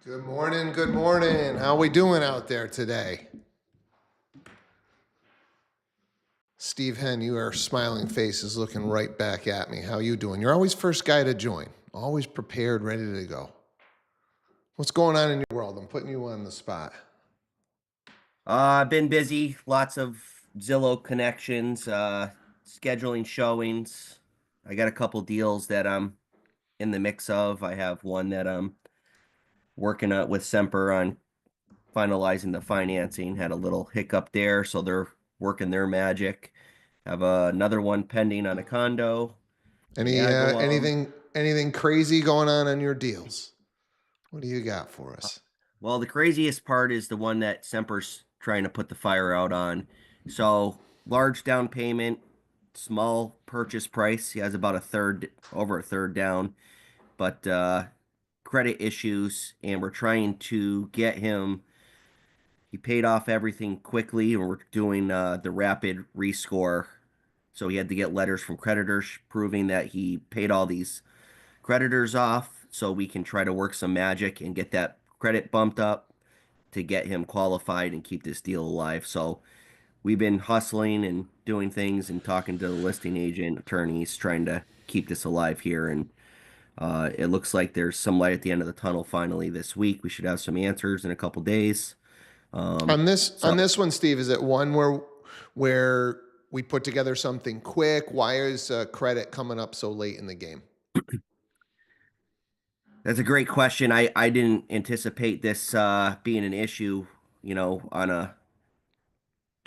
Good morning. Good morning. How we doing out there today? Steve Henn, your smiling face is looking right back at me. How you doing? You're always first guy to join. Always prepared, ready to go. What's going on in your world? I'm putting you on the spot. I've been busy, lots of Zillow connections, scheduling showings. I got a couple deals that I'm in the mix of. I have one that I'm working on with Semper on finalizing the financing. Had a little hiccup there, so they're working their magic. Have another one pending on a condo in Agawam. Anything crazy going on your deals? What do you got for us? Well, the craziest part is the one that Semper's trying to put the fire out on. So large down payment, small purchase price. He has about over a third down, but credit issues, and we're trying to get him. He paid off everything quickly, and we're doing the rapid rescore. So he had to get letters from creditors proving that he paid all these creditors off, so we can try to work some magic and get that credit bumped up to get him qualified and keep this deal alive. So we've been hustling and doing things and talking to the listing agent, attorneys, trying to keep this alive here. And it looks like there's some light at the end of the tunnel finally this week. We should have some answers in a couple days. On this So on this one, Steve, is it one where we put together something quick? Why is credit coming up so late in the game? that's a great question. I didn't anticipate this being an issue, on a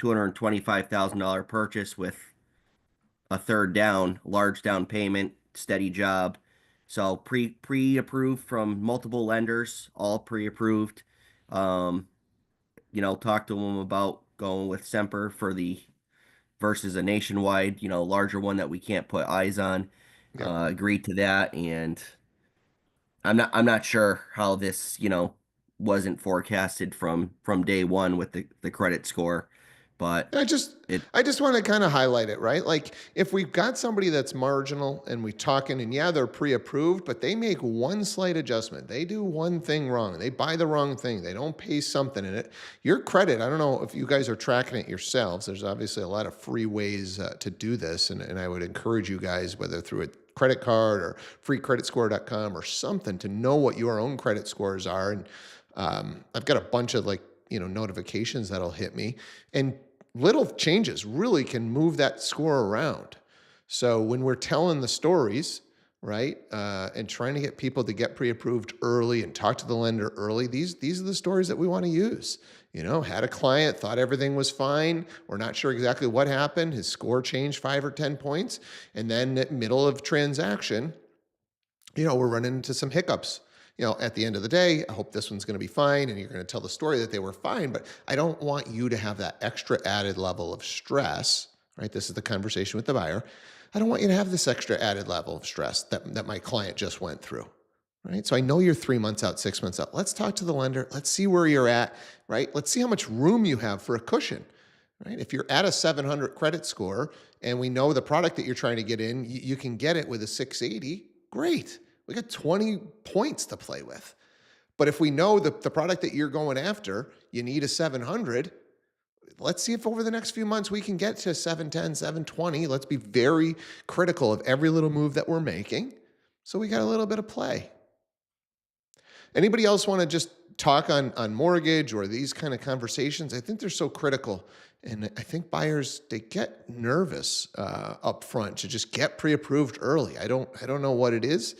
$225,000 purchase with a third down, large down payment, steady job. So pre-approved from multiple lenders, all pre-approved. Um, talk to them about going with Semper for the versus a nationwide, larger one that we can't put eyes on. Yeah. Agreed to that, and I'm not sure how this, wasn't forecasted from day one with the credit score, but I just it I just want to kind of highlight it, right? Like if we've got somebody that's marginal and we talking and yeah, they're pre-approved, but they make one slight adjustment. They do one thing wrong. They buy the wrong thing. They don't pay something in it. Your credit, I don't know if you guys are tracking it yourselves. There's obviously a lot of free ways to do this. And I would encourage you guys, whether through a credit card or freecreditscore.com or something to know what your own credit scores are. And I've got a bunch of notifications that'll hit me. And little changes really can move that score around. So when we're telling the stories, right, and trying to get people to get pre-approved early and talk to the lender early, these are the stories that we want to use. Had a client, thought everything was fine. We're not sure exactly what happened. His score changed 5 or 10 points. And then at middle of transaction, we're running into some hiccups. At the end of the day, I hope this one's going to be fine and you're going to tell the story that they were fine, but I don't want you to have that extra added level of stress, right? This is the conversation with the buyer. I don't want you to have this extra added level of stress that my client just went through, right? So I know you're 3 months out, 6 months out. Let's talk to the lender. Let's see where you're at, right? Let's see how much room you have for a cushion, right? If you're at a 700 credit score and we know the product that you're trying to get in, you can get it with a 680, great. We got 20 points to play with. But if we know the product that you're going after, you need a 700, let's see if over the next few months we can get to 710, 720. Let's be very critical of every little move that we're making. So we got a little bit of play. Anybody else want to just talk on mortgage or these kind of conversations? I think they're so critical. And I think buyers, they get nervous up front to just get pre-approved early. I don't know what it is.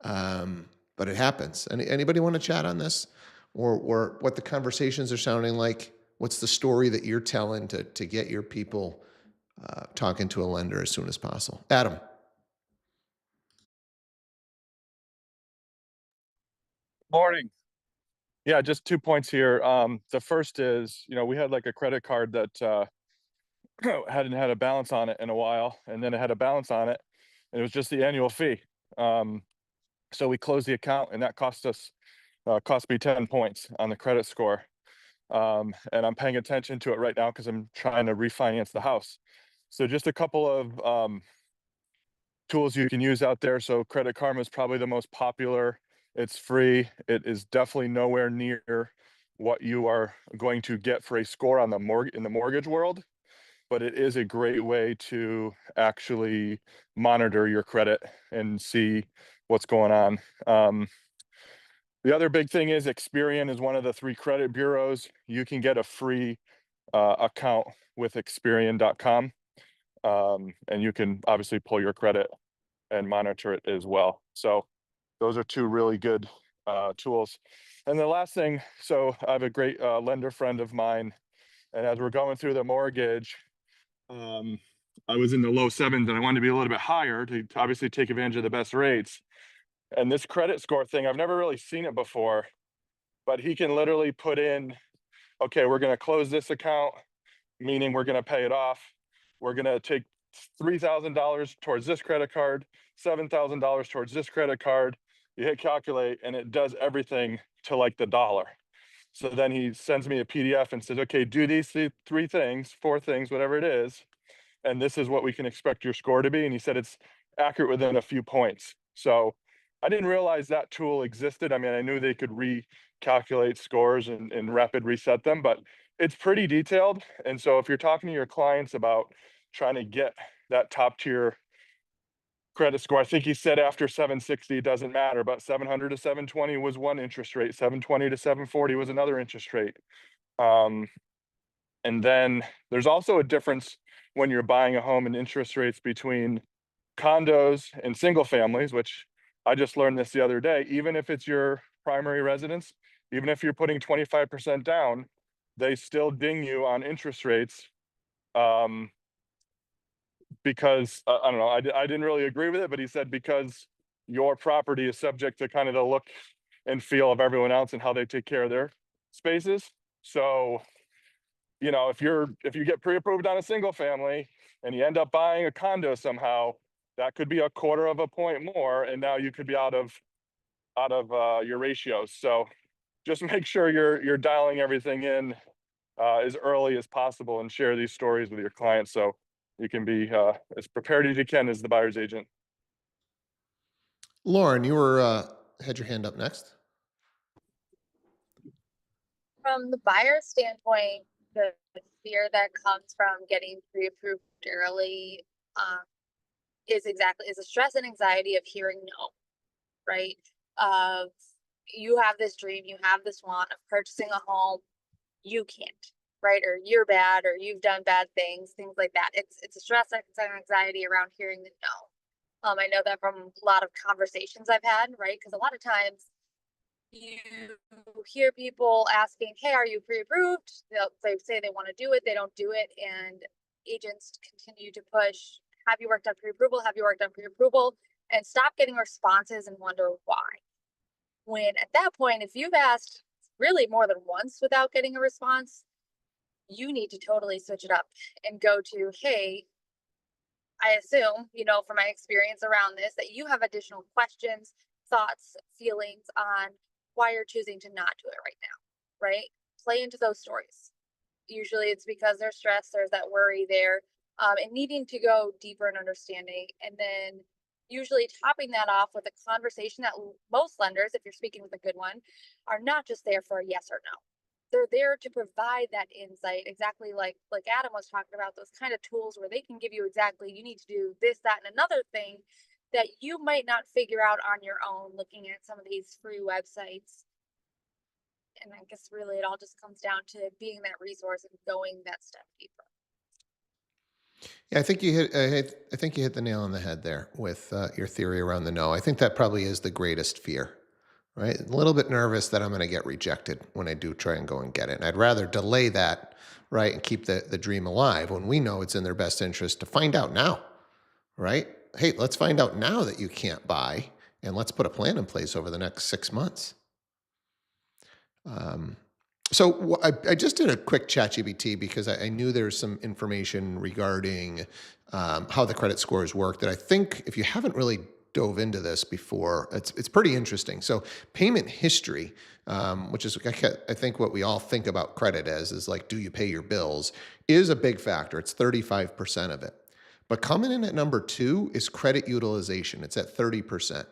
But it happens. Anybody want to chat on this, or what the conversations are sounding like? What's the story that you're telling to get your people talking to a lender as soon as possible? Adam. Morning. Yeah, just 2 points here. The first is, we had like a credit card that hadn't had a balance on it in a while, and then it had a balance on it, and it was just the annual fee. So we closed the account, and that cost me 10 points on the credit score. And I'm paying attention to it right now because I'm trying to refinance the house. So just a couple of tools you can use out there. So Credit Karma is probably the most popular It's free. It is definitely nowhere near what you are going to get for a score on the in the mortgage world, but it is a great way to actually monitor your credit and see what's going on. The other big thing is Experian is one of the 3 credit bureaus. You can get a free account with Experian.com, and you can obviously pull your credit and monitor it as well. So those are 2 really good tools. And the last thing, so I have a great lender friend of mine, and as we're going through the mortgage, I was in the low 7s and I wanted to be a little bit higher to obviously take advantage of the best rates. And this credit score thing, I've never really seen it before, but he can literally put in, okay, we're going to close this account, meaning we're going to pay it off. We're going to take $3,000 towards this credit card, $7,000 towards this credit card. You hit calculate and it does everything to like the dollar. So then he sends me a PDF and says, okay, do these 3 things, 4 things, whatever it is. And this is what we can expect your score to be. And he said it's accurate within a few points. So I didn't realize that tool existed. I mean, I knew they could recalculate scores and rapid reset them, but it's pretty detailed. And so if you're talking to your clients about trying to get that top tier credit score, I think he said after 760, it doesn't matter, but 700 to 720 was one interest rate, 720 to 740 was another interest rate. And then there's also a difference when you're buying a home in interest rates between condos and single families, which I just learned this the other day. Even if it's your primary residence, even if you're putting 25% down, they still ding you on interest rates. Because I don't know, I didn't really agree with it, but he said because your property is subject to kind of the look and feel of everyone else and how they take care of their spaces. So, you know, if you get pre-approved on a single family and you end up buying a condo somehow, that could be a quarter of a point more, and now you could be out of your ratios. So just make sure you're dialing everything in as early as possible and share these stories with your clients so you can be as prepared as you can as the buyer's agent. Lauren, you were had your hand up next. From the buyer standpoint, the fear that comes from getting pre-approved early is a stress and anxiety of hearing no, right? Of you have this dream, you have this want of purchasing a home, you can't, right? Or you're bad, or you've done bad things like that. It's a stress and anxiety around hearing the no. I know that from a lot of conversations I've had, right? Because a lot of times you hear people asking, hey, are you pre-approved? They say they want to do it, they don't do it, and agents continue to push, have you worked on pre-approval? Have you worked on pre-approval? And stop getting responses and wonder why. When at that point, if you've asked really more than once without getting a response, you need to totally switch it up and go to, hey, I assume, from my experience around this, that you have additional questions, thoughts, feelings on why you're choosing to not do it right now, right? Play into those stories. Usually it's because they're stressed, there's that worry there, and needing to go deeper in understanding. And then usually topping that off with a conversation that most lenders, if you're speaking with a good one, are not just there for a yes or no. They're there to provide that insight, exactly like Adam was talking about, those kind of tools where they can give you exactly, you need to do this, that, and another thing that you might not figure out on your own looking at some of these free websites. And I guess really it all just comes down to being that resource and going that step deeper. Yeah, I think you hit the nail on the head there with your theory around the no. I think that probably is the greatest fear, right? A little bit nervous that I'm going to get rejected when I do try and go and get it. And I'd rather delay that, right, and keep the dream alive when we know it's in their best interest to find out now, right? Hey, let's find out now that you can't buy, and let's put a plan in place over the next 6 months. So I just did a quick ChatGPT because I knew there was some information regarding how the credit scores work that I think if you haven't really dove into this before, it's pretty interesting. So payment history, which is I think what we all think about credit as is like, do you pay your bills, is a big factor. It's 35% of it. But coming in at number 2 is credit utilization. It's at 30%.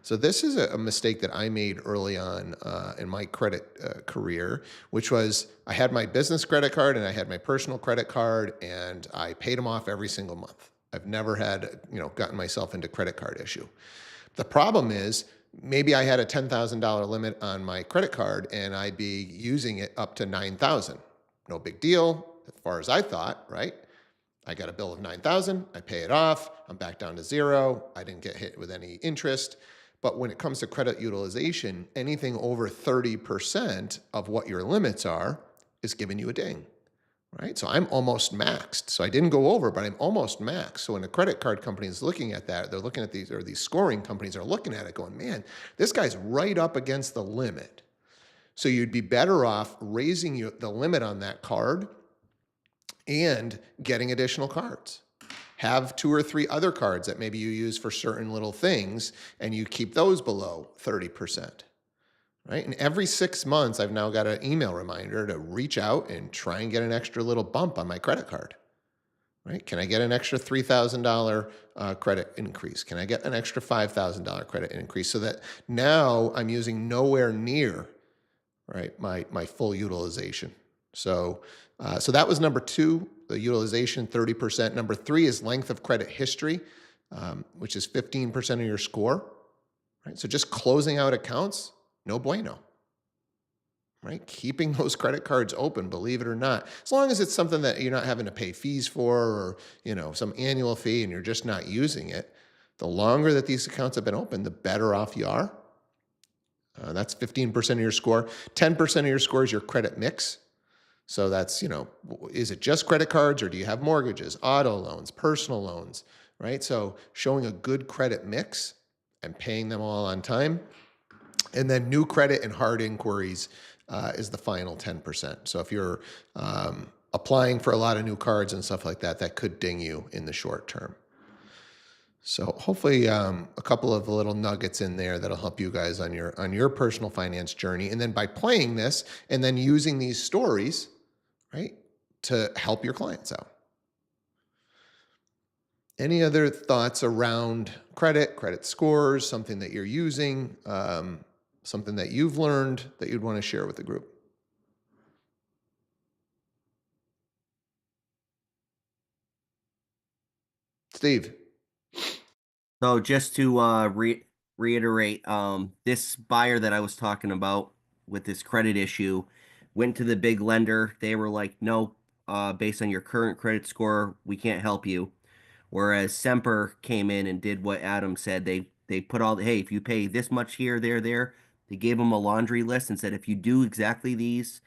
So this is a mistake that I made early on in my credit career, which was I had my business credit card and I had my personal credit card, and I paid them off every single month. I've never had, gotten myself into credit card issue. The problem is maybe I had a $10,000 limit on my credit card and I'd be using it up to 9,000. No big deal as far as I thought, right? I got a bill of 9,000, I pay it off, I'm back down to zero. I didn't get hit with any interest. But when it comes to credit utilization, anything over 30% of what your limits are is giving you a ding, right? So I'm almost maxed. So I didn't go over, but I'm almost maxed. So when a credit card company is looking at that, they're looking at these, or these scoring companies are looking at it going, man, this guy's right up against the limit. So you'd be better off raising the limit on that card and getting additional cards. Have 2 or 3 other cards that maybe you use for certain little things, and you keep those below 30%, right? And every 6 months, I've now got an email reminder to reach out and try and get an extra little bump on my credit card, right? Can I get an extra $3,000 credit increase? Can I get an extra $5,000 credit increase? So that now I'm using nowhere near, right, my full utilization. So that was number 2, the utilization, 30%. Number 3 is length of credit history, which is 15% of your score, right? So just closing out accounts, no bueno, right? Keeping those credit cards open, believe it or not, as long as it's something that you're not having to pay fees for, or, some annual fee, and you're just not using it, the longer that these accounts have been open, the better off you are. That's 15% of your score. 10% of your score is your credit mix. So that's, is it just credit cards, or do you have mortgages, auto loans, personal loans, right? So showing a good credit mix and paying them all on time. And then new credit and hard inquiries is the final 10%. So if you're applying for a lot of new cards and stuff like that, that could ding you in the short term. So hopefully a couple of little nuggets in there that'll help you guys on your personal finance journey. And then by playing this and then using these stories, right, to help your clients out. Any other thoughts around credit scores, something that you're using, something that you've learned that you'd want to share with the group? Steve. So just to reiterate, this buyer that I was talking about with this credit issue went to the big lender. They were like, no, based on your current credit score, we can't help you. Whereas Semper came in and did what Adam said. They put all the, hey, if you pay this much here, there, they gave them a laundry list and said, if you do exactly these,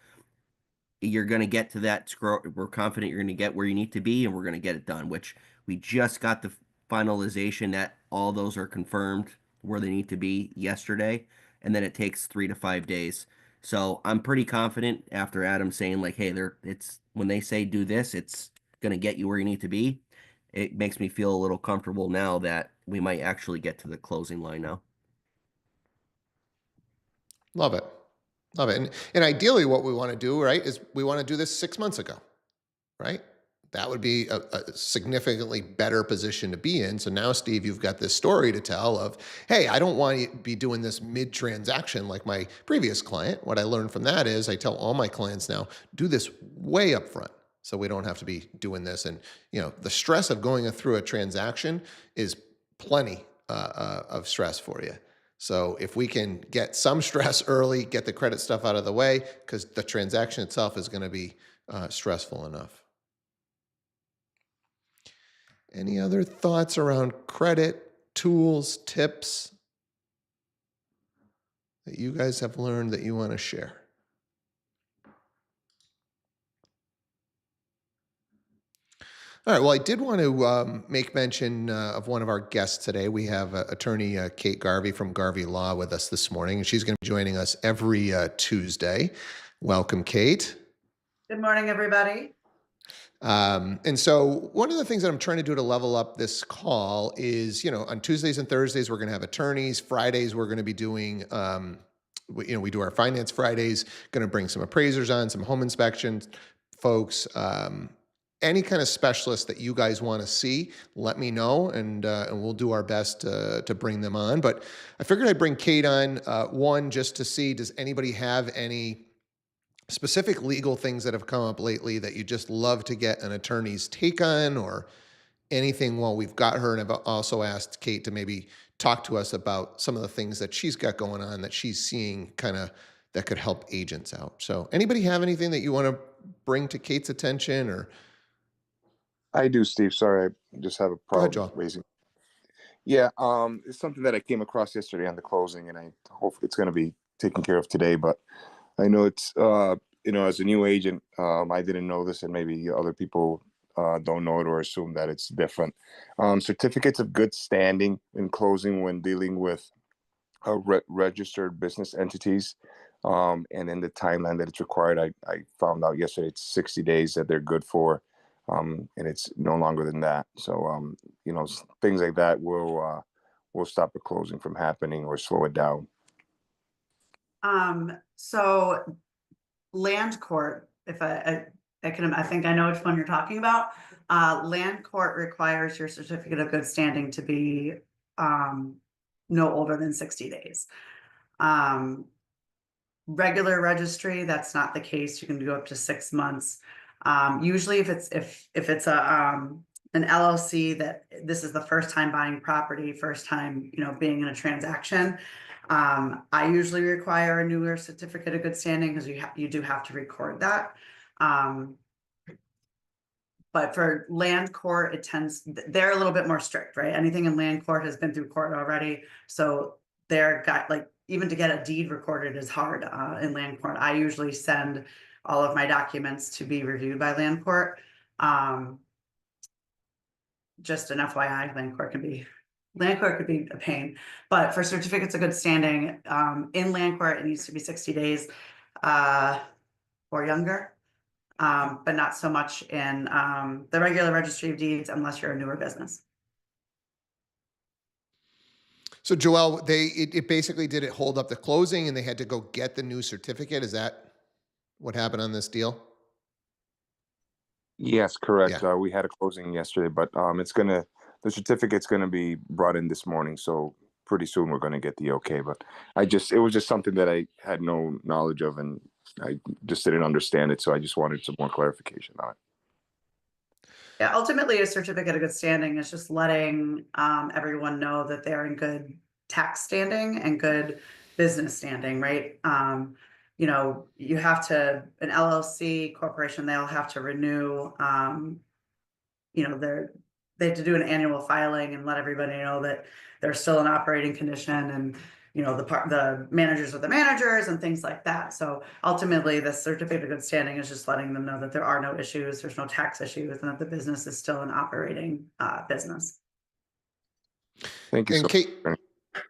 you're going to get to that score. We're confident you're going to get where you need to be, and we're going to get it done, which we just got the finalization that all those are confirmed where they need to be yesterday. And then it takes 3 to 5 days. So I'm pretty confident after Adam saying like, hey, it's when they say do this, it's going to get you where you need to be. It makes me feel a little comfortable now that we might actually get to the closing line now. Love it. Love it. And ideally what we want to do, right, is we want to do this 6 months ago, right? That would be a significantly better position to be in. So now, Steve, you've got this story to tell of, hey, I don't want to be doing this mid-transaction like my previous client. What I learned from that is I tell all my clients now, do this way up front so we don't have to be doing this. And, the stress of going through a transaction is plenty of stress for you. So if we can get some stress early, get the credit stuff out of the way, because the transaction itself is going to be stressful enough. Any other thoughts around credit, tools, tips that you guys have learned that you want to share? All right. Well, I did want to make mention of one of our guests today. We have attorney Kate Garvey from Garvey Law with us this morning, and she's going to be joining us every Tuesday. Welcome, Kate. Good morning, everybody. And so one of the things that I'm trying to do to level up this call is, on Tuesdays and Thursdays, we're going to have attorneys. Fridays, we're going to be doing, we do our finance Fridays, going to bring some appraisers on, some home inspection folks, any kind of specialist that you guys want to see, let me know, and we'll do our best to bring them on. But I figured I'd bring Kate on, one, just to see, does anybody have any specific legal things that have come up lately that you just love to get an attorney's take on, or anything while we've got her? And I've also asked Kate to maybe talk to us about some of the things that she's got going on that she's seeing kind of that could help agents out. So anybody have anything that you want to bring to Kate's attention? Or I do, Steve. Sorry, I just have a go ahead, problem Joel. raising. Yeah, it's something that I came across yesterday on the closing, and I hope it's going to be taken care of today. But I know it's, as a new agent, I didn't know this, and maybe other people don't know it or assume that it's different. Certificates of good standing in closing when dealing with registered business entities, and in the timeline that it's required, I found out yesterday it's 60 days that they're good for. And it's no longer than that. So, things like that will stop the closing from happening or slow it down. So land court, if I think I know which one you're talking about. Land court requires your certificate of good standing to be no older than 60 days. Regular registry, that's not the case. You can go up to 6 months. Usually if it's an LLC that this is the first time buying property, first time, being in a transaction, I usually require a newer certificate of good standing because you do have to record that. But for land court, they're a little bit more strict, right? Anything in land court has been through court already. So even to get a deed recorded is hard in land court. I usually send all of my documents to be reviewed by land court. Just an FYI, land court could be a pain. But for certificates of good standing, in land court, it needs to be 60 days or younger. But not so much in the regular registry of deeds unless you're a newer business. So Joelle, it basically, did it hold up the closing and they had to go get the new certificate? Is that what happened on this deal? Yes, correct. Yeah. We had a closing yesterday, but the certificate's gonna be brought in this morning. So pretty soon we're gonna get the okay. But it was just something that I had no knowledge of, and I just didn't understand it. So I just wanted some more clarification on it. Yeah, ultimately, a certificate of good standing is just letting everyone know that they're in good tax standing and good business standing, right? You have to, an LLC corporation, they'll have to renew, they have to do an annual filing and let everybody know that they're still in operating condition, and the managers are the managers and things like that. So ultimately, the certificate of good standing is just letting them know that there are no issues, there's no tax issues, and that the business is still an operating business. Thank you. And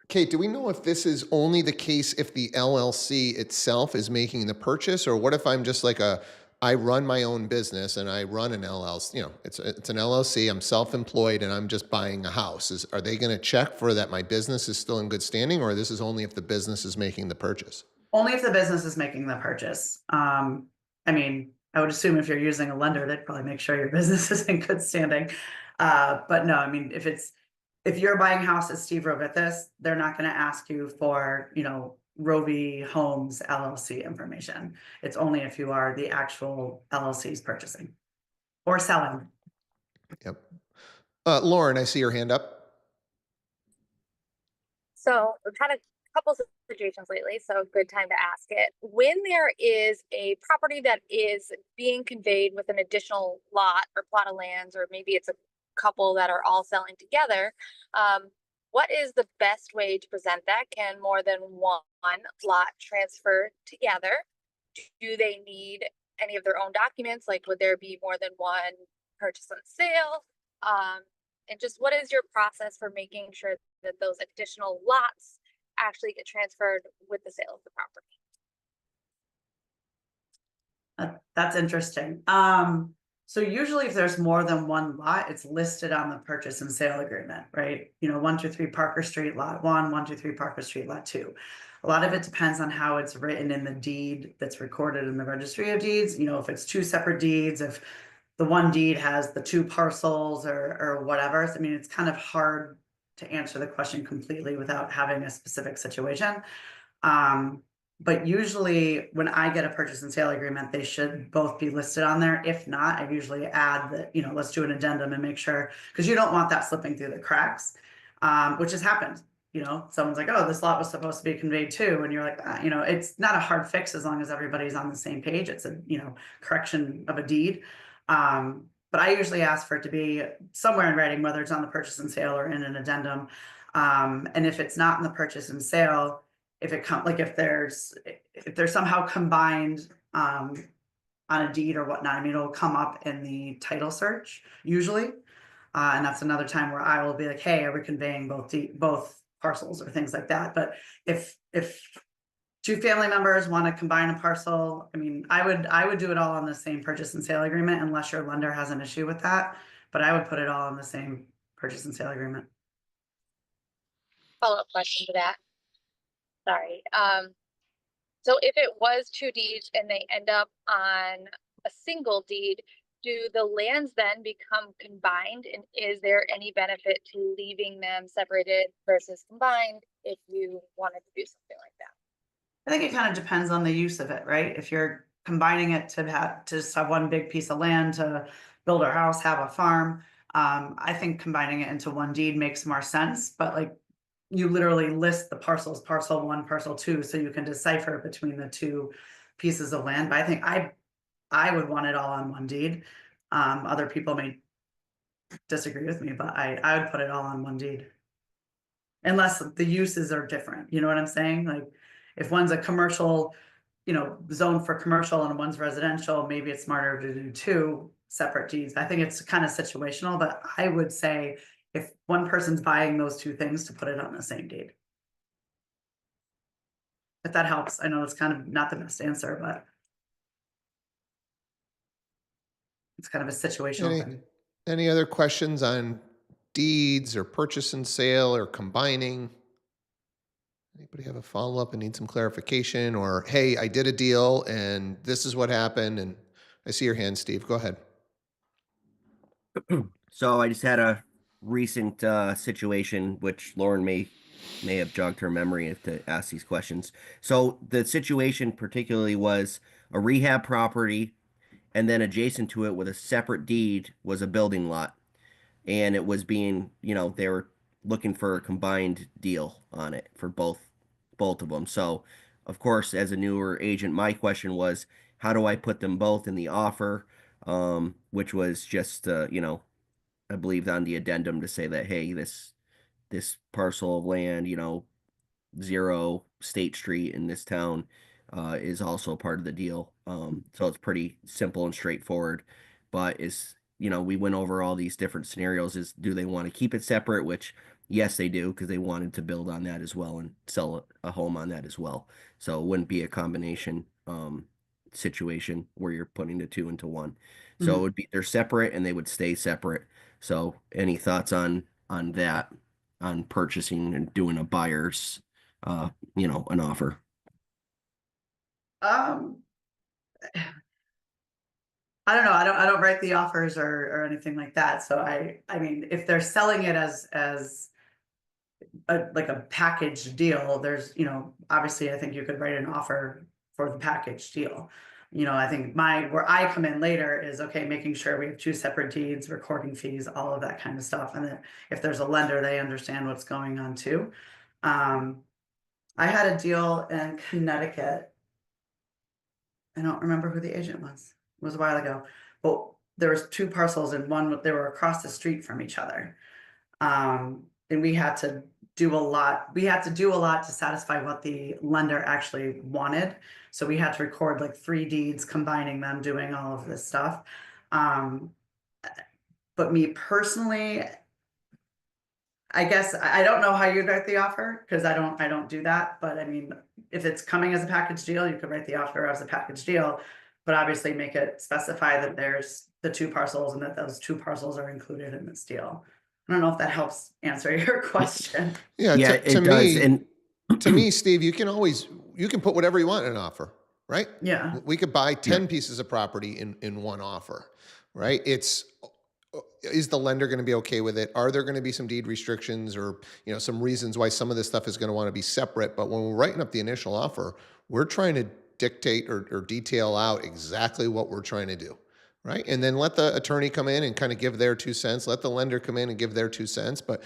Kate, do we know if this is only the case if the LLC itself is making the purchase, or what if I'm just like I run my own business and I run an LLC, it's an LLC, I'm self-employed and I'm just buying a house. Are they going to check for that my business is still in good standing, or this is only if the business is making the purchase? Only if the business is making the purchase. I would assume if you're using a lender, they'd probably make sure your business is in good standing. But no, if you're buying a house at Steve Rovithis, they're not going to ask you for, Rovi Homes LLC information. It's only if you are the actual LLC's purchasing or selling. Yep. Lauren, I see your hand up. So we've had a couple situations lately, so good time to ask it. When there is a property that is being conveyed with an additional lot or plot of lands, or maybe it's a couple that are all selling together, what is the best way to present that? Can more than one lot transfer together? Do they need any of their own documents? Like, would there be more than one purchase and sale? And just what is your process for making sure that those additional lots actually get transferred with the sale of the property? That's interesting. So usually if there's more than one lot, it's listed on the purchase and sale agreement, right? 123 Parker Street, lot 1, 123 Parker Street, lot 2. A lot of it depends on how it's written in the deed that's recorded in the registry of deeds. If it's 2 separate deeds, if the one deed has the two parcels or whatever. So, I mean, it's kind of hard to answer the question completely without having a specific situation. But usually when I get a purchase and sale agreement, they should both be listed on there. If not, I usually add that, you know, let's do an addendum and make sure, because you don't want that slipping through the cracks, which has happened. You know, someone's like, oh, this lot was supposed to be conveyed too. And you're like, ah, you know, it's not a hard fix as long as everybody's on the same page. It's a, you know, correction of a deed. But I usually ask for it to be somewhere in writing, whether it's on the purchase and sale or in an addendum. And if it's not in the purchase and sale, if it comes, like if there's somehow combined on a deed or whatnot, I mean, it'll come up in the title search usually. And that's another time where I will be like, hey, are we conveying both parcels or things like that? But if two family members want to combine a parcel, I mean, I would do it all on the same purchase and sale agreement unless your lender has an issue with that. But I would put it all on the same purchase and sale agreement. Follow-up question to that. Sorry. So if it was two deeds and they end up on a single deed, do the lands then become combined? And is there any benefit to leaving them separated versus combined if you wanted to do something like that? I think it kind of depends on the use of it, right? If you're combining it to just have one big piece of land to build a house, have a farm, I think combining it into one deed makes more sense. But like, you literally list the parcels, parcel 1, parcel 2, so you can decipher between the two pieces of land. But I think I would want it all on one deed. Other people may disagree with me, but I would put it all on one deed. Unless the uses are different, you know what I'm saying? Like if one's a commercial, you know, zone for commercial and one's residential, maybe it's smarter to do two separate deeds. I think it's kind of situational, but I would say if one person's buying those two things, to put it on the same deed. If that helps. I know it's kind of not the best answer, but it's kind of a situational thing. Any other questions on deeds or purchase and sale or combining? Anybody have a follow-up and need some clarification, or, hey, I did a deal and this is what happened? And I see your hand, Steve. Go ahead. So I just had a recent situation, which Lauren may have jogged her memory to ask these questions. So the situation particularly was a rehab property, and then adjacent to it with a separate deed was a building lot. And it was being, you know, they were looking for a combined deal on it for both of them. So, of course, as a newer agent, my question was, how do I put them both in the offer? Which was just, you know, I believe on the addendum to say that, hey, this parcel of land, you know, 0 State Street in this town is also part of the deal. So it's pretty simple and straightforward. But you know, we went over all these different scenarios. Do they want to keep it separate? Which, yes, they do, because they wanted to build on that as well and sell a home on that as well. So it wouldn't be a combination situation where you're putting the two into one. So it would be, they're separate and they would stay separate. So any thoughts on that, on purchasing and doing a buyer's, you know, an offer? I don't know. I don't write the offers or anything like that. So I mean, if they're selling it as like a package deal, there's, you know, obviously I think you could write an offer for the package deal. You know, I think where I come in later is, okay, making sure we have two separate deeds, recording fees, all of that kind of stuff. And then if there's a lender, they understand what's going on too. I had a deal in Connecticut. I don't remember who the agent was. It was a while ago, but there was two parcels and they were across the street from each other. And we had to do a lot. We had to do a lot to satisfy what the lender actually wanted. So we had to record like 3 deeds, combining them, doing all of this stuff. But me personally, I guess I don't know how you'd write the offer, because I don't do that. But I mean, if it's coming as a package deal, you could write the offer as a package deal, but obviously make it specify that there's the 2 parcels and that those 2 parcels are included in this deal. I don't know if that helps answer your question. Yeah, Yeah, to it does. me, And to me, Steve, you can put whatever you want in an offer, right? Yeah. We could buy 10 pieces of property in one offer. right? It's is the lender going to be okay with it? Are there going to be some deed restrictions or some reasons why some of this stuff is going to want to be separate? But when we're writing up the initial offer, we're trying to dictate or detail out exactly what we're trying to do, right? And then let the attorney come in and kind of give their 2 cents. Let the lender come in and give their 2 cents. But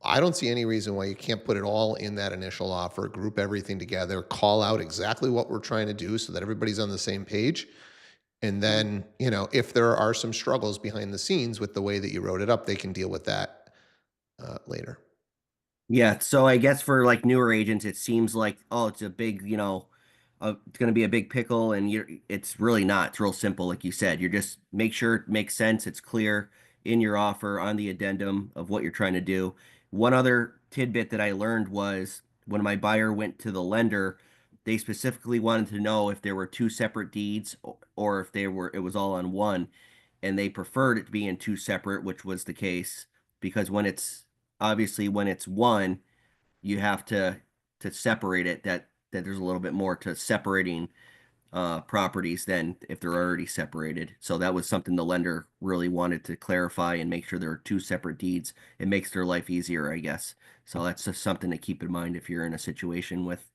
I don't see any reason why you can't put it all in that initial offer, group everything together, call out exactly what we're trying to do so that everybody's on the same page. And then, if there are some struggles behind the scenes with the way that you wrote it up, they can deal with that later. Yeah, so I guess for like newer agents, it seems like, oh, it's a big, it's going to be a big pickle, and it's really not. It's real simple, like you said. You just make sure it makes sense. It's clear in your offer on the addendum of what you're trying to do. One other tidbit that I learned was when my buyer went to the lender, they specifically wanted to know if there were two separate deeds or if it was all on one, and they preferred it to be in two separate, which was the case because when it's one, you have to separate it. That there's a little bit more to separating properties than if they're already separated. So that was something the lender really wanted to clarify and make sure there are two separate deeds. It makes their life easier, I guess. So that's just something to keep in mind if you're in a situation with,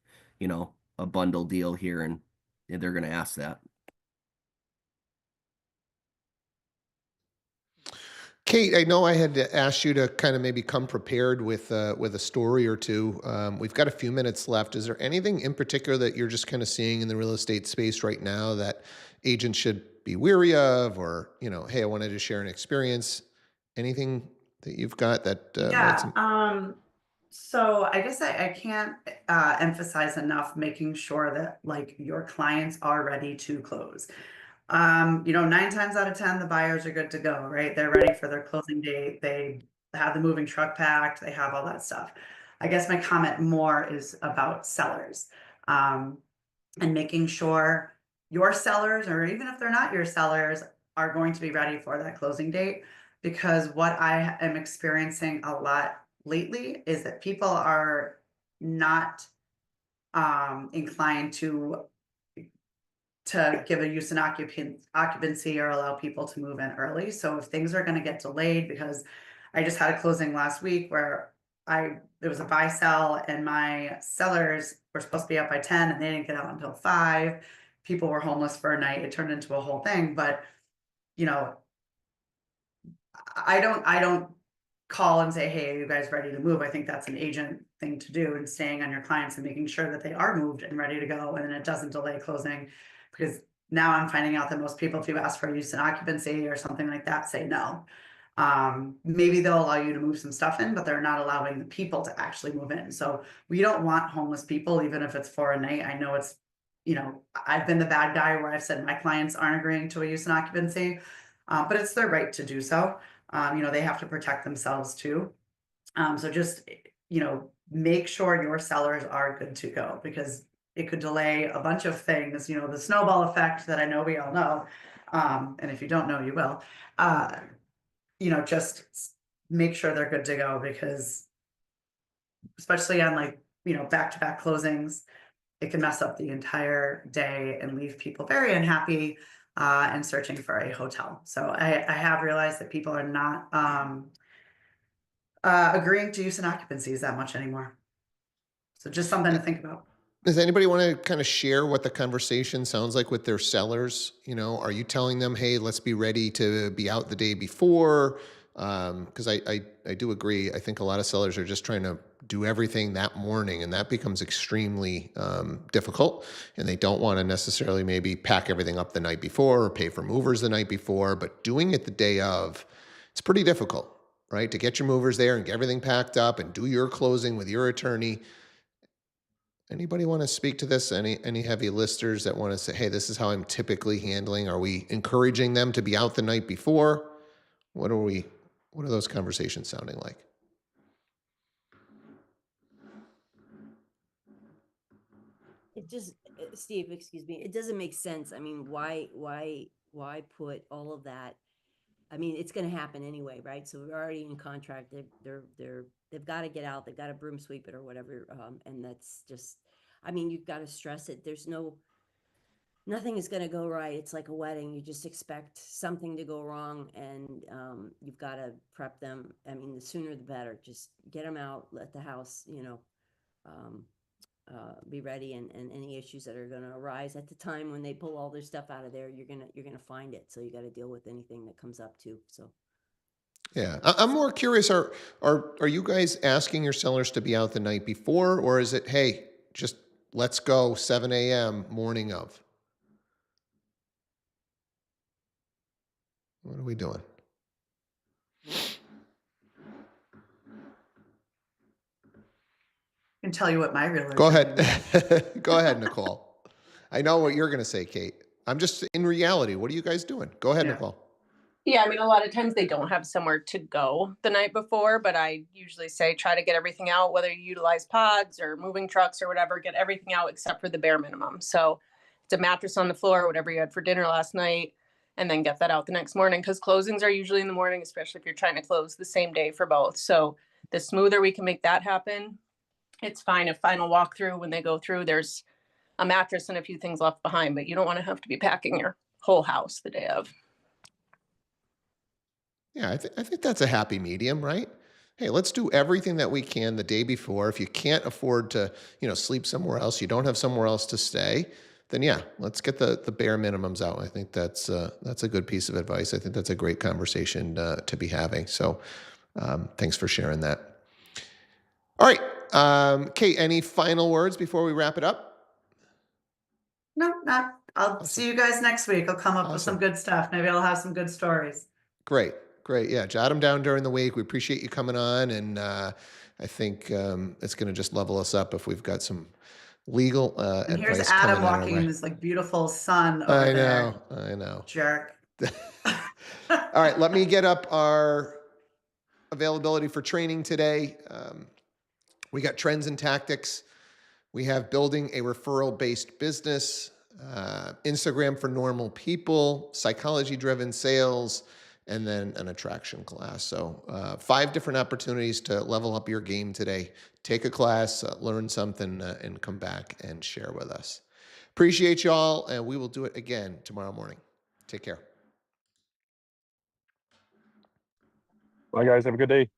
a bundle deal here, and they're going to ask that. Kate, I know I had asked you to kind of maybe come prepared with a story or two. We've got a few minutes left. Is there anything in particular that you're just kind of seeing in the real estate space right now that agents should be weary of, or hey, I wanted to share an experience? Anything that you've got that Yeah. So I guess I can't emphasize enough making sure that like your clients are ready to close. 9 times out of 10, the buyers are good to go, right? They're ready for their closing date. They have the moving truck packed. They have all that stuff. I guess my comment more is about sellers, and making sure your sellers, or even if they're not your sellers, are going to be ready for that closing date. Because what I am experiencing a lot lately is that people are not inclined to give a use in occupancy or allow people to move in early. So if things are going to get delayed, because I just had a closing last week where it was a buy sell and my sellers were supposed to be up by 10 and they didn't get out until 5. People were homeless for a night. It turned into a whole thing. But you know, I don't call and say, hey, are you guys ready to move? I think that's an agent thing to do, and staying on your clients and making sure that they are moved and ready to go, and then it doesn't delay closing. Because now I'm finding out that most people, if you ask for use in occupancy or something like that, say no. Maybe they'll allow you to move some stuff in, but they're not allowing the people to actually move in. So we don't want homeless people, even if it's for a night. I know I've been the bad guy where I've said my clients aren't agreeing to a use in occupancy, but it's their right to do so. They have to protect themselves too. So just, make sure your sellers are good to go, because it could delay a bunch of things, the snowball effect that I know we all know. And if you don't know, you will. Just make sure they're good to go, because especially on back-to-back closings, it can mess up the entire day and leave people very unhappy and searching for a hotel. So I have realized that people are not agreeing to use and occupancies that much anymore. So just something to think about. Does anybody want to kind of share what the conversation sounds like with their sellers? Are you telling them, hey, let's be ready to be out the day before? Because I do agree. I think a lot of sellers are just trying to do everything that morning, and that becomes extremely difficult. And they don't want to necessarily maybe pack everything up the night before or pay for movers the night before, but doing it the day of, it's pretty difficult, right? To get your movers there and get everything packed up and do your closing with your attorney. Anybody want to speak to this? Any heavy listers that want to say, hey, this is how I'm typically handling? Are we encouraging them to be out the night before? What are those conversations sounding like? It just, Steve, excuse me, it doesn't make sense. I mean, why put all of that? I mean, it's going to happen anyway, right? So we're already in contract. They've got to get out. They've got to broom sweep it or whatever. And that's just, I mean, you've got to stress it. There's no, nothing is going to go right. It's like a wedding. You just expect something to go wrong, and you've got to prep them. I mean, the sooner the better. Just get them out, let the house, um, be ready, and any issues that are going to arise at the time when they pull all their stuff out of there, you're gonna find it. So you got to deal with anything that comes up too. So Yeah, I'm more curious. Are you guys asking your sellers to be out the night before, or is it, hey, just let's go 7 a.m. morning of? What are we doing? I can tell you what my realtor. Go told me. ahead. Go ahead, Nicole. I know what you're going to say, Kate. I'm just in reality. What are you guys doing? Go ahead, Yeah. Nicole. Yeah, I mean, a lot of times they don't have somewhere to go the night before, but I usually say try to get everything out, whether you utilize pods or moving trucks or whatever, get everything out except for the bare minimum. So it's a mattress on the floor, whatever you had for dinner last night, and then get that out the next morning because closings are usually in the morning, especially if you're trying to close the same day for both. So the smoother we can make that happen, it's fine. If final walkthrough, when they go through, there's a mattress and a few things left behind, but you don't want to have to be packing your whole house the day of. Yeah, I think that's a happy medium, right? Hey, let's do everything that we can the day before. If you can't afford to, sleep somewhere else, you don't have somewhere else to stay, then yeah, let's get the bare minimums out. I think that's a good piece of advice. I think that's a great conversation to be having. So, thanks for sharing that. All right, Kate, any final words before we wrap it up? No, not. I'll Awesome. see you guys next week. I'll come up with some Awesome. good stuff. Maybe I'll have some good stories. Great. Yeah, jot them down during the week. We appreciate you coming on, and I think it's going to just level us up if we've got some legal And here's advice Adam coming on our walking way. this like beautiful sun over I there. know. Jerk. All right, let me get up our availability for training today. We got trends and tactics. We have building a referral-based business, Instagram for normal people, psychology-driven sales, and then an attraction class. So 5 different opportunities to level up your game today. Take a class, learn something, and come back and share with us. Appreciate y'all, and we will do it again tomorrow morning. Take care. Bye, guys. Have a good day.